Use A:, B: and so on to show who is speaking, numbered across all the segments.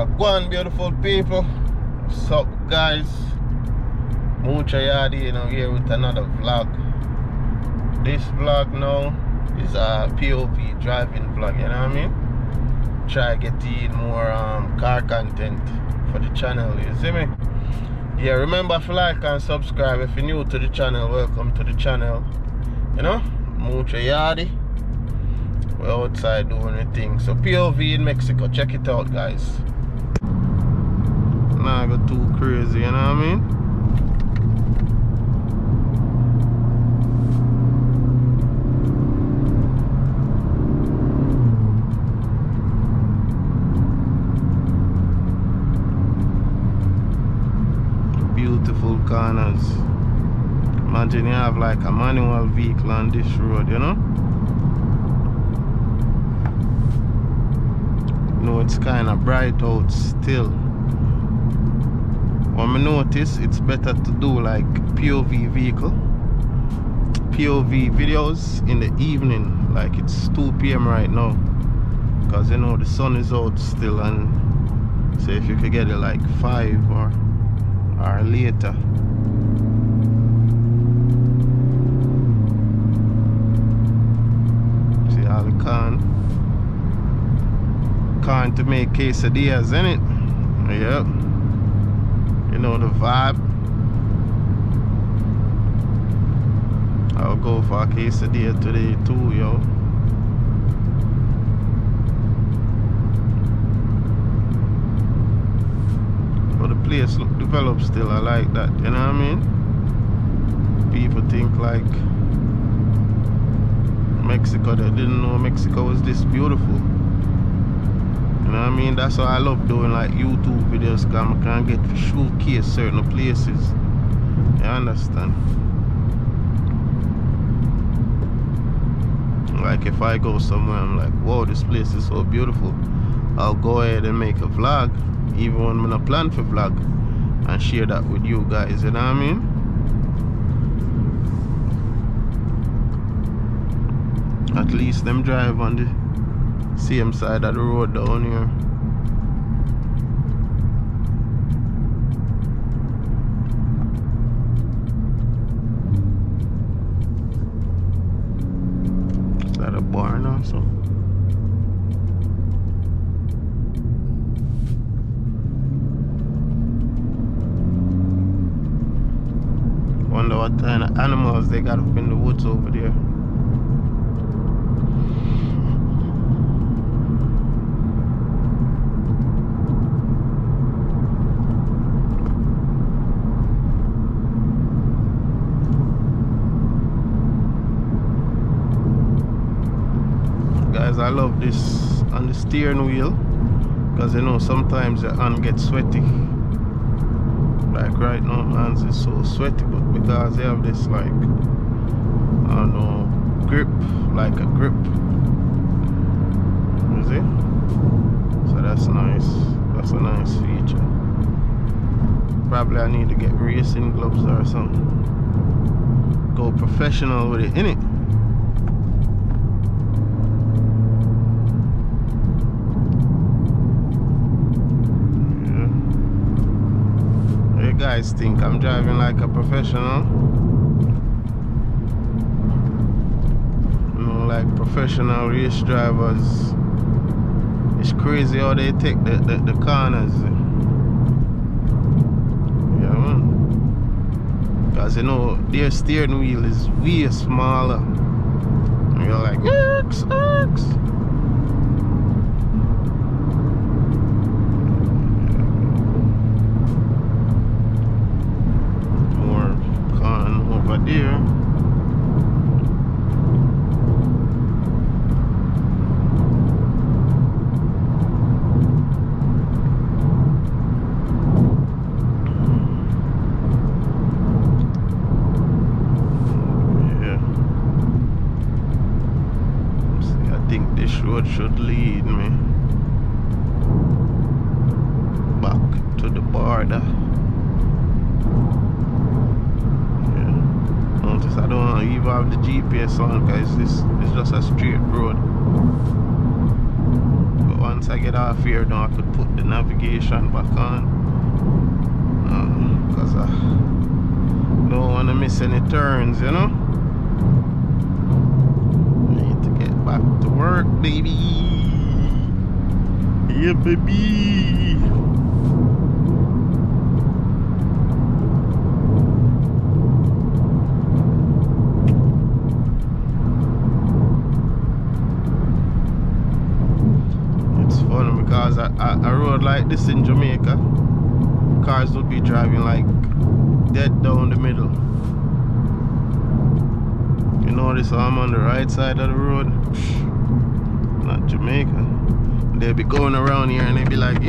A: Wagwan, beautiful people. What's up, guys? Mucha Yadi, here with another vlog. This vlog now is a POV driving vlog, you know what I mean? Try getting more car content for the channel, you see me? Yeah, remember to like and subscribe. If you're new to the channel, welcome to the channel. Mucha Yadi. We're outside doing a thing. So POV in Mexico, check it out, guys. Not go too crazy, you know what I mean? Beautiful corners. Imagine you have like a manual vehicle on this road, you know? It's kind of bright out still. When I notice, it's better to do like POV videos in the evening, like it's 2 p.m. right now, because the sun is out still, and say if you could get it like 5 or later. See how the can to make quesadillas, innit? Yep. You know the vibe. I'll go for a quesadilla today too, yo. But the place look developed still, I like that, you know what I mean? People think like Mexico, they didn't know Mexico was this beautiful. You know what I mean? That's why I love doing like YouTube videos, because I can get to showcase certain places. You understand? Like if I go somewhere, I'm like, whoa, this place is so beautiful. I'll go ahead and make a vlog, even when I'm not plan for vlog, and share that with you guys. You know what I mean? At least them drive on the same side of the road down here. Is that a barn also? Wonder what kind of animals they got up in the woods over there. Guys, I love this on the steering wheel, because sometimes the hand gets sweaty. Like right now, my hands is so sweaty, but because they have this like, I don't know, grip, like a grip. You see? So that's nice. That's a nice feature. Probably I need to get racing gloves or something. Go professional with it, innit? Guys think I'm driving like a professional, like professional race drivers. It's crazy how they take the corners. Yeah, man, because their steering wheel is way smaller, and you're like, X. There. See, I think this road should lead me back to the border. I don't even have the GPS on, guys. It's just a straight road. But once I get off here now I could put the navigation back on. Because I don't want to miss any turns, you know. Need to get back to work, baby. Yeah, baby. It's fun because I rode like this in Jamaica. Cars would be driving like dead down the middle. You notice how I'm on the right side of the road? Not Jamaica. They'll be going around here and they be like,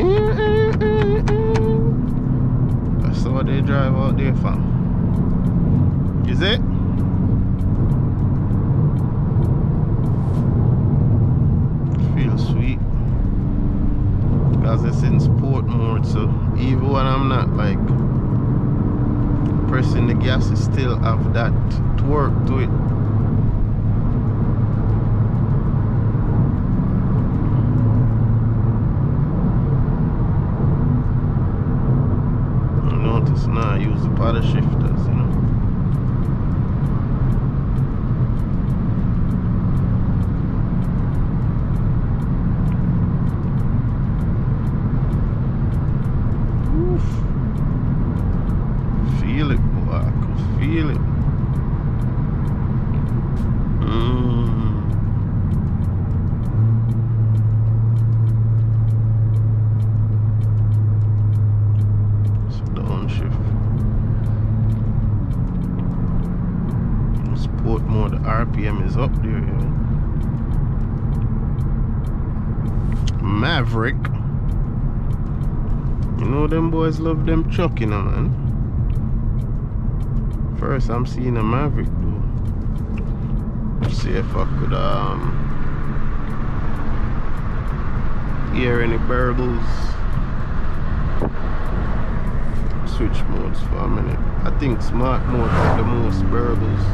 A: that's how they drive out there, fam. Is it? Feels sweet. Because it's in sport mode, so even when I'm not like pressing the gas, it still have that torque to it. You notice now I use the paddle shifters, you know. Feel it, boy. I can feel it. It's a downshift. Sport mode, the RPM is up there, yo. Maverick. You know them boys love them truck, you know, man. First I'm seeing a Maverick though. Let's see if I could hear any burbles. Switch modes for a minute. I think smart mode got the most burbles.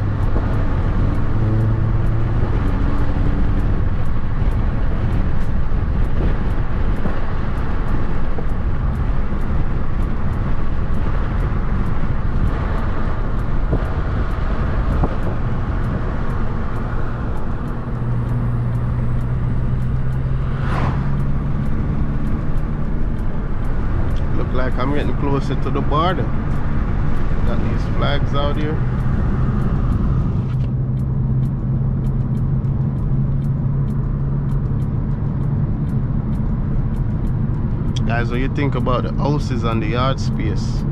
A: Like I'm getting closer to the border. Got these flags out here. Guys, what do you think about the houses and the yard space?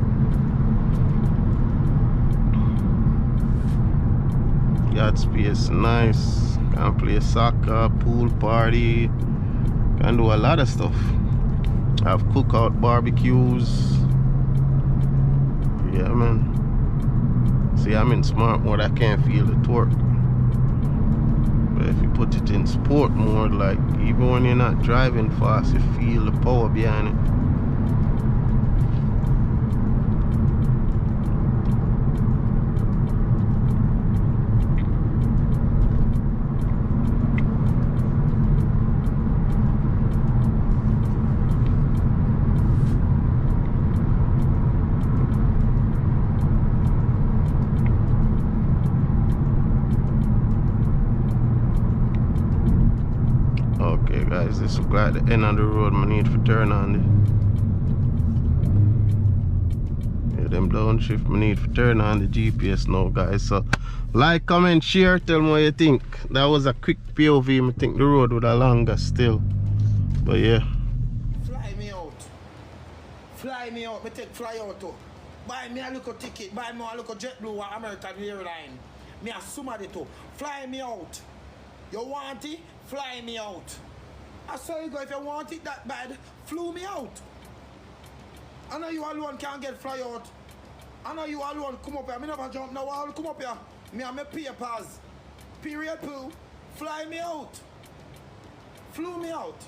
A: Yard space nice. Can play soccer, pool party, can do a lot of stuff. Have cookout barbecues. Yeah, man. See, I'm in smart mode, I can't feel the torque. But if you put it in sport mode, like even when you're not driving fast, you feel the power behind it. Okay guys, this is like the end of the road. I need to turn on the them downshift. I need to turn on the GPS now, guys. So like, comment, share, tell me what you think. That was a quick POV. I think the road would have longer still, but yeah.
B: Fly me out. Fly me out. Me take fly out too. Buy me a little ticket. Buy me a little JetBlue or American Airline. Me a somebody too. Fly me out. You want it? Fly me out. I saw you go. If you want it that bad, flew me out. I know you alone can't get fly out. I know you alone come up here. Me never jump now. I'll come up here. Me and my papers. Period poo. Fly me out. Flew me out.